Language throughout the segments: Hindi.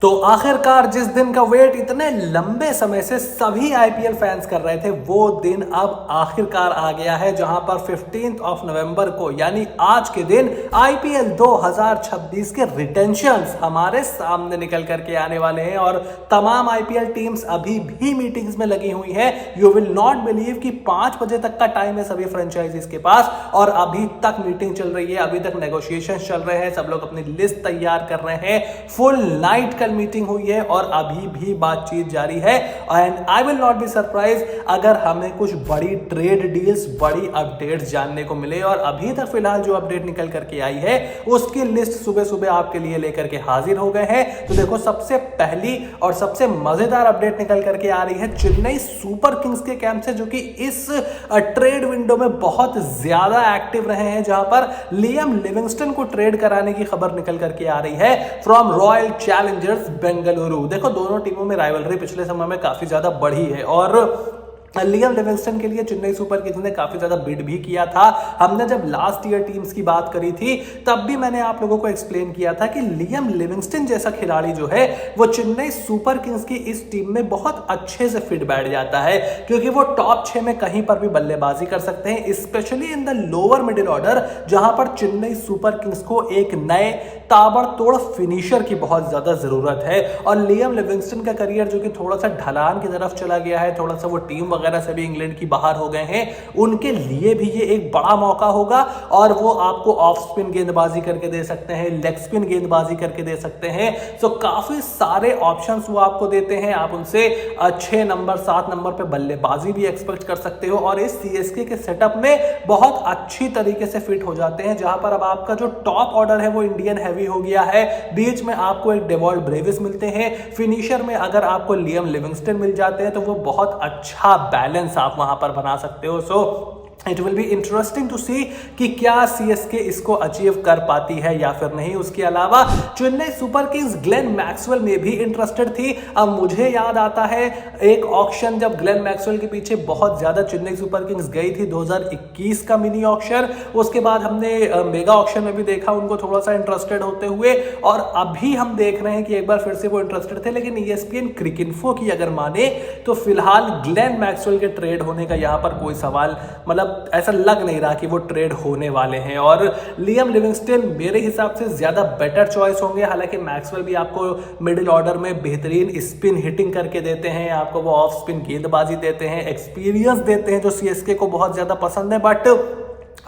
तो आखिरकार जिस दिन का वेट इतने लंबे समय से सभी आईपीएल फैंस कर रहे थे वो दिन अब आखिरकार आ गया है, जहां पर 15 नवंबर को यानी आज के दिन आईपीएल 2026 के रिटेंशंस हमारे सामने निकल करके आने वाले हैं और तमाम आईपीएल टीम्स अभी भी मीटिंग्स में लगी हुई हैं। यू विल नॉट बिलीव कि 5 बजे तक का टाइम है सभी फ्रेंचाइजीज के पास और अभी तक मीटिंग चल रही है, अभी तक नेगोशिएशन चल रहे हैं, सब लोग अपनी लिस्ट तैयार कर रहे हैं। फुल नाइट मीटिंग हुई है और अभी भी बातचीत जारी है and I will not be surprise अगर हमें कुछ बड़ी ट्रेड डील्स, बड़ी अपडेट्स जानने को मिले। और अभी तक फिलहाल जो अपडेट निकल करके आई है उसकी लिस्ट सुबह सुबह आपके लिए लेकर के हाजिर हो गए हैं। तो देखो, सबसे पहली और सबसे मजेदार अपडेट निकल करके आ रही है चेन्नई सुपर किंग्स के कैंप से, जो कि इस ट्रेड विंडो में बहुत ज्यादा एक्टिव रहे हैं, जहां पर लियम लिविंगस्टन को ट्रेड कराने की खबर निकल करके आ रही है फ्रॉम रॉयल चैलेंजर्स बेंगलुरु। देखो, दोनों टीमों में राइवलरी पिछले समय में काफी ज्यादा बढ़ी है और लियम लिविंगस्टन के लिए चेन्नई सुपर किंग्स ने काफी ज्यादा बिड भी किया था। हमने जब लास्ट ईयर टीम्स की बात करी थी तब भी मैंने आप लोगों को एक्सप्लेन किया था कि लियम लिविंगस्टन जैसा खिलाड़ी जो है वो चेन्नई सुपर किंग्स की इस टीम में बहुत अच्छे से फिट बैठ जाता है, क्योंकि वो टॉप 6 में कहीं पर भी बल्लेबाजी कर सकते हैं, specially in the lower middle order, जहां पर चेन्नई सुपर किंग्स को एक नए ताबड़तोड़ फिनिशर की बहुत ज्यादा जरूरत है। और लियम लिविंगस्टन का करियर जो कि थोड़ा सा ढलान की तरफ चला गया है, थोड़ा सा वो टीम वगैरह से भी इंग्लैंड की बाहर हो गए हैं, उनके लिए भी ये एक बड़ा मौका होगा। और वो आपको ऑफ स्पिन गेंदबाजी करके दे सकते हैं, लेग स्पिन गेंदबाजी करके दे सकते हैं। सो काफी सारे ऑप्शंस वो आपको देते हैं। आप उनसे 6 नंबर 7 नंबर पे बल्लेबाजी भी एक्सपेक्ट कर सकते हो और इस सीएसके के सेटअप में बहुत अच्छी तरीके से फिट हो जाते हैं, जहां पर अब आपका जो टॉप ऑर्डर है वो इंडियन हैवी हो गया है। बीच में आपको एक डेवॉल्ट ब्रेविस मिलते हैं, फिनिशर में अगर आपको लियम लिविंगस्टन मिल जाते हैं तो वो बहुत अच्छा बैलेंस आप वहां पर बना सकते हो। So it will be interesting to see कि क्या सीएसके इसको अचीव कर पाती है या फिर नहीं। उसके अलावा Chennai super Kings Glenn Maxwell में भी इंटरेस्टेड थी। अब मुझे याद आता है एक ऑक्शन जब ग्लेन मैक्सवेल के पीछे बहुत ज्यादा चेन्नई सुपर किंग्स गई थी, 2021 का मिनी ऑक्शन। उसके बाद हमने मेगा ऑक्शन में भी देखा उनको थोड़ा सा इंटरेस्टेड होते हुए और अभी हम देख रहे हैं कि एक बार फिर से वो इंटरेस्टेड थे। लेकिन ESPN क्रिकइन्फो की अगर माने तो फिलहाल ग्लेन मैक्सवेल के ट्रेड होने का यहां पर कोई सवाल, मतलब ऐसा लग नहीं रहा कि वो ट्रेड होने वाले हैं। और लियम लिविंगस्टन मेरे हिसाब से ज्यादा बेटर चॉइस होंगे। हालांकि मैक्सवेल भी आपको मिडिल ऑर्डर में बेहतरीन स्पिन हिटिंग करके देते हैं, आपको वो ऑफ स्पिन गेंदबाजी देते हैं, एक्सपीरियंस देते हैं जो सीएसके को बहुत ज्यादा पसंद है। बट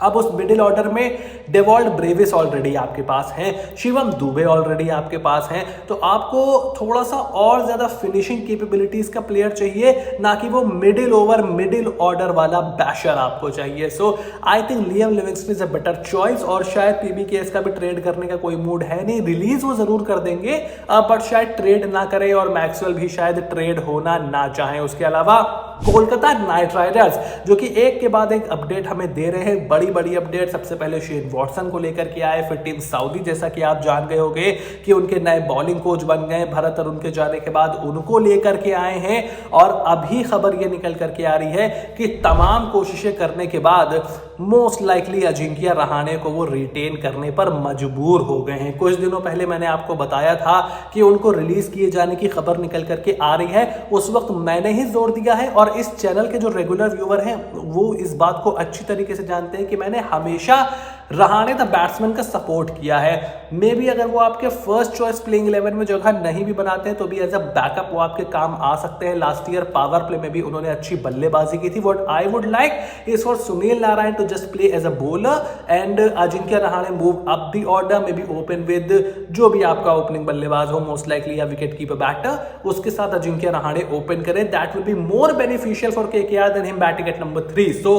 अब उस मिडिल ऑर्डर में डेवॉल्ट ब्रेविस ऑलरेडी आपके पास हैं, शिवम दुबे ऑलरेडी आपके पास हैं, तो आपको थोड़ा सा और ज्यादा फिनिशिंग कैपेबिलिटीज का प्लेयर चाहिए, ना कि वो मिडिल ओवर मिडिल ऑर्डर वाला बैशर आपको चाहिए। So I think Liam Livingstone is a better choice और शायद पीबीकेएस का भी ट्रेड करने का कोई मूड है नहीं। रिलीज वो जरूर कर देंगे बट शायद ट्रेड ना करें और मैक्सवेल भी शायद ट्रेड होना ना चाहें। उसके अलावा कोलकाता नाइट राइडर्स जो कि एक के बाद एक अपडेट हमें दे रहे हैं, बड़ी बड़ी अपडेट। सबसे पहले शेन वॉटसन को लेकर के आए, फिर टीम साउदी जैसा कि आप जान गए होंगे कि उनके नए बॉलिंग कोच बन गए भरत, और उनके जाने के बाद उनको लेकर के आए हैं। और अभी खबर ये निकल करके आ रही है कि तमाम कोशिशें करने के बाद मोस्ट लाइकली अजिंक्य रहाणे को वो रिटेन करने पर मजबूर हो गए हैं। कुछ दिनों पहले मैंने आपको बताया था कि उनको रिलीज किए जाने की खबर निकल करके आ रही है, उस वक्त मैंने ही जोर दिया है और इस चैनल के जो रेगुलर व्यूअर हैं वो इस बात को अच्छी तरीके से जानते हैं कि मैंने हमेशा रहाणे द बैट्समैन का सपोर्ट किया है। मे बी अगर वो आपके फर्स्ट चॉइस प्लेइंग 11 में जगह नहीं भी बनाते हैं तो भी एज अ बैकअप वो आपके काम आ सकते हैं। लास्ट ईयर पावर प्ले में भी उन्होंने अच्छी बल्लेबाजी की थी। What I would like is for Sunil Narayan to just play as a bowler and Ajinkya Rahane move up the order, maybe open with जो भी आपका ओपनिंग बल्लेबाज हो, मोस्ट लाइकली या विकेट कीपर बैटर, उसके साथ अजिंक्य रहाणे ओपन करें। That will be more beneficial for KKR than him batting at number 3। So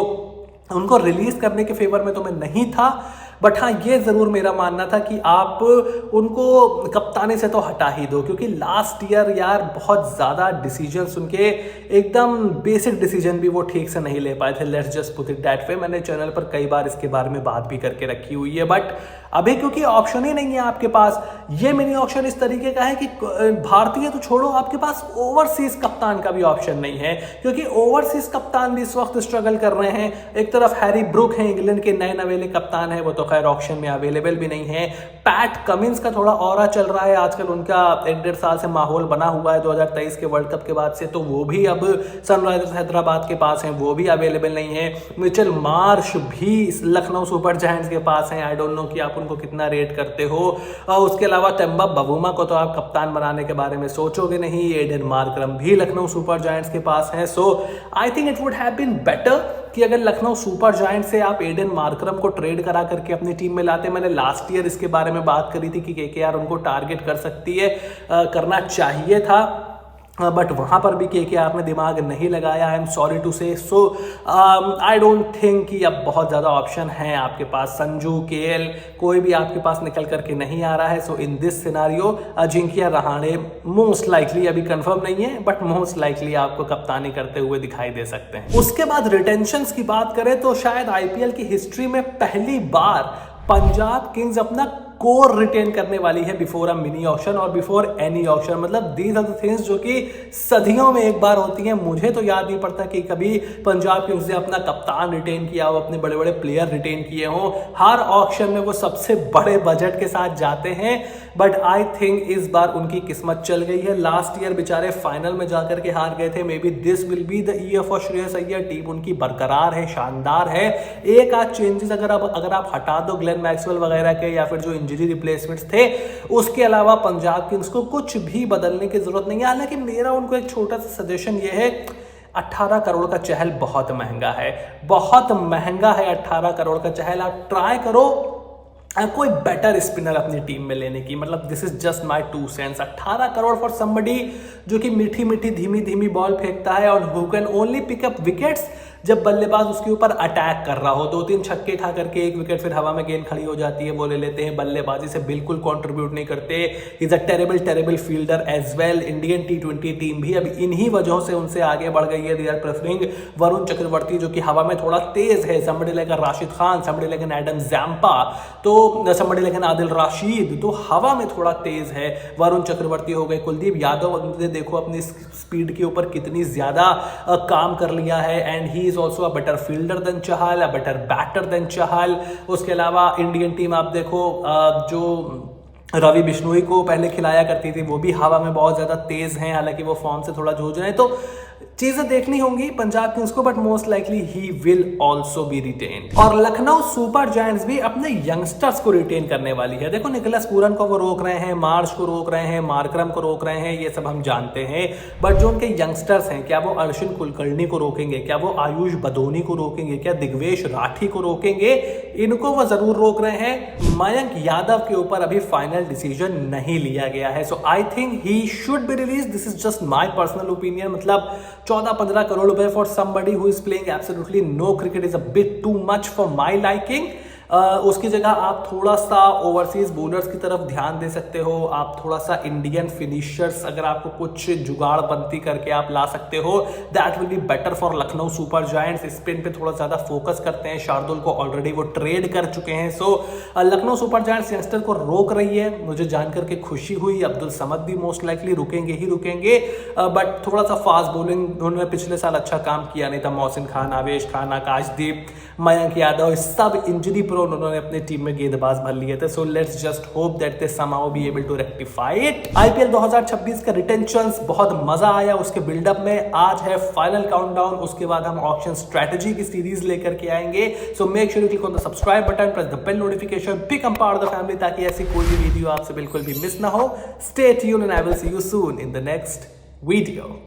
उनको रिलीज करने के फेवर में तो मैं नहीं था, बट हाँ ये जरूर मेरा मानना था कि आप उनको कप्तानी से तो हटा ही दो, क्योंकि लास्ट ईयर यार बहुत ज्यादा डिसीजंस उनके एकदम बेसिक डिसीजन भी वो ठीक से नहीं ले पाए थे। Let's just put it that way. मैंने चैनल पर कई बार इसके बारे में बात भी करके रखी हुई है, बट अभी क्योंकि ऑप्शन ही नहीं है आपके पास। ये मिनी ऑप्शन इस तरीके का है कि भारतीय तो छोड़ो, आपके पास ओवरसीज कप्तान का भी ऑप्शन नहीं है, क्योंकि ओवरसीज कप्तान भी इस वक्त स्ट्रगल कर रहे हैं। एक तरफ हैरी ब्रुक हैं, इंग्लैंड के नए नवेले कप्तान है, वो तो खैर ऑप्शन में अवेलेबल भी नहीं है। पैट कमिंस का थोड़ा ऑरा चल रहा है आजकल, उनका 1-1.5 साल से माहौल बना हुआ है 2023 के वर्ल्ड कप के बाद से, तो वो भी अब सनराइजर्स हैदराबाद के पास हैं, वो भी अवेलेबल नहीं है। मिचेल मार्श भी लखनऊ सुपर जायंट्स के पास हैं, आई डोंट नो कि आप उनको कितना रेट करते हो। उसके अलावा टेम्बा बवुमा को तो आप कप्तान बनाने के बारे में सोचोगे नहीं। एडन मार्करम भी लखनऊ सुपर जायंट्स के पास हैं। So I think it would have been better कि अगर लखनऊ सुपर जायंट से आप एडन मार्करम को ट्रेड करा करके अपनी टीम में लाते। मैंने लास्ट ईयर इसके बारे में बात करी थी कि केकेआर उनको टारगेट कर सकती है, करना चाहिए था, बट वहाँ पर भी केकेआर ने दिमाग नहीं लगाया। आई एम सॉरी टू से। सो आई डोंट थिंक कि अब बहुत ज़्यादा ऑप्शन हैं आपके पास। संजू, केएल, कोई भी आपके पास निकल करके नहीं आ रहा है। So in this scenario Ajinkya Rahane most likely, अभी कंफर्म नहीं है बट मोस्ट लाइकली आपको कप्तानी करते हुए दिखाई दे सकते हैं। उसके बाद रिटेंशंस की बात करें तो शायद आईपीएल की हिस्ट्री में पहली बार पंजाब किंग्स अपना कोर रिटेन करने वाली है बिफोर अ मिनी ऑक्शन और बिफोर एनी ऑक्शन। मतलब दीज आर द थिंग्स जो कि सदियों में एक बार होती हैं। मुझे तो याद नहीं पड़ता कि कभी पंजाब किंग्स ने अपना कप्तान रिटेन किया हो, अपने बड़े बड़े प्लेयर रिटेन किए हों। हर ऑक्शन में वो सबसे बड़े बजट के साथ जाते हैं, बट आई थिंक इस बार उनकी किस्मत चल गई है। लास्ट ईयर बेचारे फाइनल में जाकर के हार गए थे। May be this will be the year for Shreyas Iyer. Team उनकी बरकरार है, शानदार है। एक आध चेंजेस अगर आप हटा दो ग्लेन मैक्सवेल वगैरह के या फिर जो इंजरी रिप्लेसमेंट्स थे, उसके अलावा पंजाब किंग्स को कुछ भी बदलने की जरूरत नहीं है। हालांकि मेरा उनको एक छोटा सा सजेशन ये है, 18 करोड़ का चहल बहुत महंगा है, बहुत महंगा है 18 करोड़ का चहल। आप ट्राई करो कोई बेटर स्पिनर अपनी टीम में लेने की। मतलब this is just my 2 sense. 18 crore for somebody जो कि मीठी मीठी धीमी धीमी बॉल फेंकता है और who can only pick up wickets जब बल्लेबाज उसके ऊपर अटैक कर रहा हो। 2-3 छक्के खा करके 1 विकेट फिर हवा में गेंद खड़ी हो जाती है, वो ले लेते हैं। बल्लेबाजी से बिल्कुल कंट्रीब्यूट नहीं करते। Is a terrible fielder as well. Indian T20 team भी अब इन्हीं वजहों से उनसे आगे बढ़ गई है। They are preferring Varun Chakravarthy जो कि हवा में थोड़ा तेज है। Somebody like Rashid Khan, somebody like Adam Zampa, तो समबडी लाइक आदिल राशिद तो हवा में थोड़ा तेज है। वरुण चक्रवर्ती हो गए, कुलदीप यादव ने देखो अपनी स्पीड के ऊपर कितनी ज्यादा काम कर लिया है। And he is also a better fielder than Chahal, a better batter than Chahal. उसके अलावा इंडियन टीम आप देखो जो रवि बिश्नोई को पहले खिलाया करती थी, वो भी हवा में बहुत ज्यादा तेज हैं। हालांकि वो फॉर्म से थोड़ा जूझ रहे हैं, तो चीजें देखनी होंगी पंजाब किंग्स को, but most likely he will also be retain. और लखनऊ सुपर जायंट्स भी अपने यंगस्टर्स को रिटेन करने वाली है। देखो निकोलस पूरन को वो रोक रहे हैं, मार्श को रोक रहे हैं, मार्करम को रोक रहे हैं, ये सब हम जानते हैं। बट जो उनके यंगस्टर्स हैं, क्या वो अर्शिन कुलकर्णी को रोकेंगे, क्या वो आयुष बदोनी को रोकेंगे, क्या दिग्वेश राठी को रोकेंगे? इनको वो जरूर रोक रहे हैं। मयंक यादव के ऊपर अभी फाइनल डिसीजन नहीं लिया गया है। So I think he should be release. This is just my personal opinion. मतलब 14-15 करोड़ रुपए for somebody who is playing absolutely no cricket is a bit too much for my liking. उसकी जगह आप थोड़ा सा ओवरसीज बॉलर्स की तरफ ध्यान दे सकते हो। आप थोड़ा सा इंडियन फिनिशर्स अगर आपको कुछ जुगाड़ बनती करके आप ला सकते हो, that will be better for Lucknow super giants. Spin पे थोड़ा ज्यादा फोकस करते हैं। शार्दुल को ऑलरेडी वो ट्रेड कर चुके हैं। सो लखनऊ सुपर जायंट्स यंगस्टर को रोक रही है। मुझे जानकर के खुशी हुई। अब्दुल समद भी मोस्ट लाइकली रुकेंगे ही रुकेंगे, बट थोड़ा सा फास्ट बॉलिंग उन्होंने पिछले साल अच्छा काम किया नहीं था। मोहसिन खान, आवेश खान, आकाशदीप, मयंक यादव, सब इंजरी प्रोन उन्होंने अपने टीम में गेंदबाज भर लिए थे। So let's just hope that they somehow be able to rectify it. IPL 2026 का रिटेंशंस बहुत मजा आया उसके बिल्डअप में। आज है फाइनल काउंटडाउन, उसके बाद हम ऑक्शन स्ट्रेटजी की सीरीज लेकर के आएंगे। So make sure you click on the subscribe button, press the bell notification, become part of the family, ताकि ऐसी कोई भी वीडियो आपसे बिल्कुल भी मिस ना हो। Stay tuned and I will see you soon in the next video.